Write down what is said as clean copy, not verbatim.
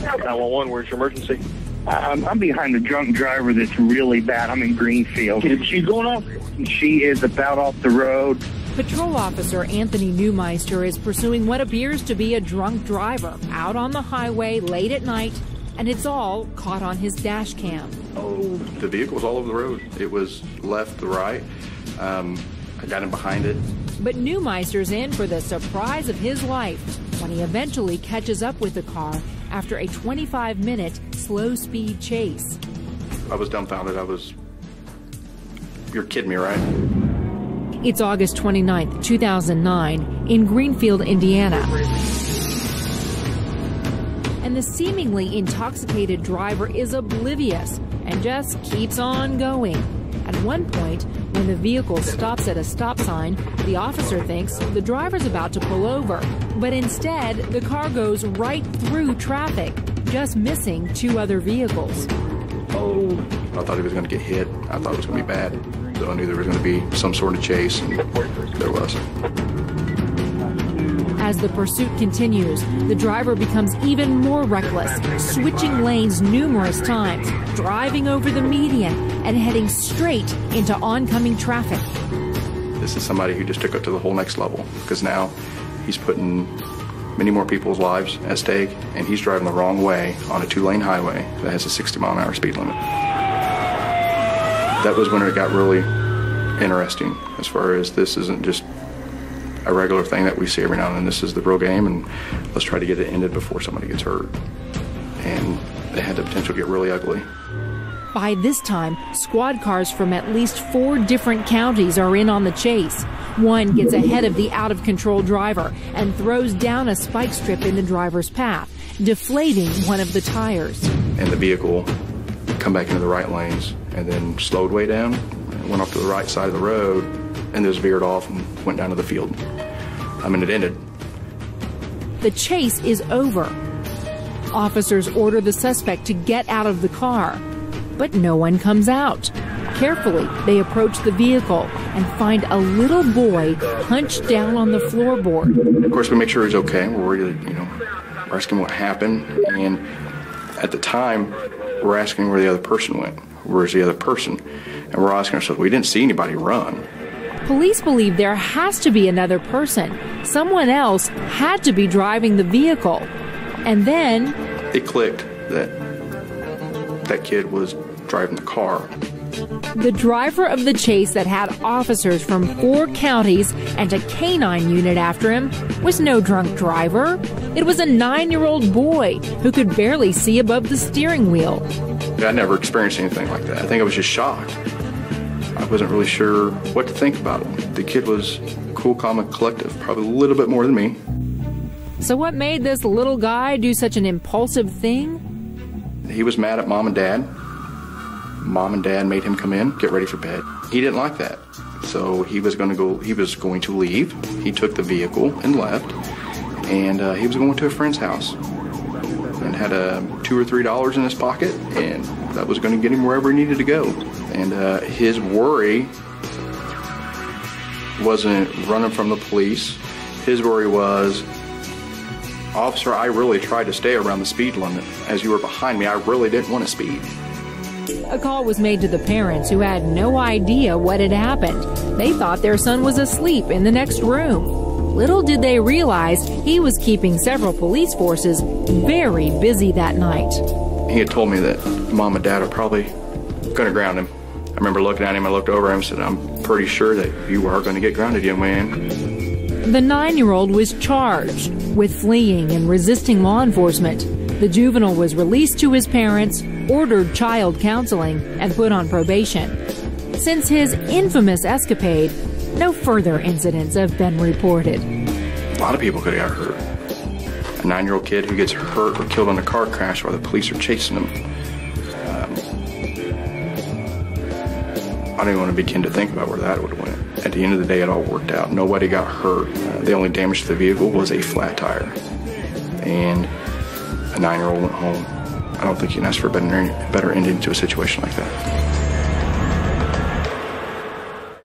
911, where's your emergency? I'm behind the drunk driver that's really bad. I'm in Greenfield. Is she going off? She is about off the road. Patrol officer Anthony Neumeister is pursuing what appears to be a drunk driver out on the highway late at night, and it's all caught on his dash cam. Oh, the vehicle was all over the road. It was left to right. I got him behind it. But Neumeister's in for the surprise of his life when he eventually catches up with the car after a 25-minute slow-speed chase. I was dumbfounded. You're kidding me, right? It's August 29th, 2009, in Greenfield, Indiana. And the seemingly intoxicated driver is oblivious and just keeps on going. At one point, when the vehicle stops at a stop sign, the officer thinks the driver's about to pull over. But instead, the car goes right through traffic, just missing two other vehicles. Oh, I thought he was going to get hit. I thought it was going to be bad. So I knew there was going to be some sort of chase, and there was. As the pursuit continues, the driver becomes even more reckless, switching lanes numerous times, driving over the median, and heading straight into oncoming traffic. This is somebody who just took it to the whole next level, because now he's putting many more people's lives at stake, and he's driving the wrong way on a 2-lane highway that has a 60-mile-an-hour speed limit. That was when it got really interesting, as far as this isn't just a regular thing that we see every now and then. This is the real game, and let's try to get it ended before somebody gets hurt. And it had the potential to get really ugly. By this time, squad cars from at least 4 different counties are in on the chase. One gets ahead of the out-of-control driver and throws down a spike strip in the driver's path, deflating one of the tires. And the vehicle come back into the right lanes and then slowed way down and went off to the right side of the road and just veered off and went down to the field. It ended. The chase is over. Officers order the suspect to get out of the car, but no one comes out. Carefully, they approach the vehicle and find a little boy hunched down on the floorboard. Of course, we make sure he's okay. We're worried that, we're asking what happened. And at the time, we're asking where the other person went. Where's the other person? And we're asking ourselves, we didn't see anybody run. Police believe there has to be another person. Someone else had to be driving the vehicle. And then it clicked that that kid was driving the car. The driver of the chase that had officers from 4 counties and a canine unit after him was no drunk driver. It was a 9-year-old boy who could barely see above the steering wheel. I never experienced anything like that. I think I was just shocked. I wasn't really sure what to think about him. The kid was cool, calm, and collective, probably a little bit more than me. So what made this little guy do such an impulsive thing? He was mad at Mom and Dad. Mom and Dad made him come in, get ready for bed. He didn't like that. So he was going to leave. He took the vehicle and left. And he was going to a friend's house and had $2 or $3 in his pocket, and that was going to get him wherever he needed to go. And his worry wasn't running from the police. His worry was, officer, I really tried to stay around the speed limit. As you were behind me, I really didn't want to speed. A call was made to the parents, who had no idea what had happened. They thought their son was asleep in the next room. Little did they realize he was keeping several police forces very busy that night. He had told me that Mom and Dad are probably going to ground him. I remember looking at him, I looked over at him and said, I'm pretty sure that you are going to get grounded, young man. The 9-year-old was charged with fleeing and resisting law enforcement. The juvenile was released to his parents, ordered child counseling, and put on probation. Since his infamous escapade, no further incidents have been reported. A lot of people could have got hurt. A 9-year-old kid who gets hurt or killed in a car crash while the police are chasing him. I don't even want to begin to think about where that would have went. At the end of the day, it all worked out. Nobody got hurt. The only damage to the vehicle was a flat tire. And a 9-year-old went home. I don't think you can ask for a better ending to a situation like that.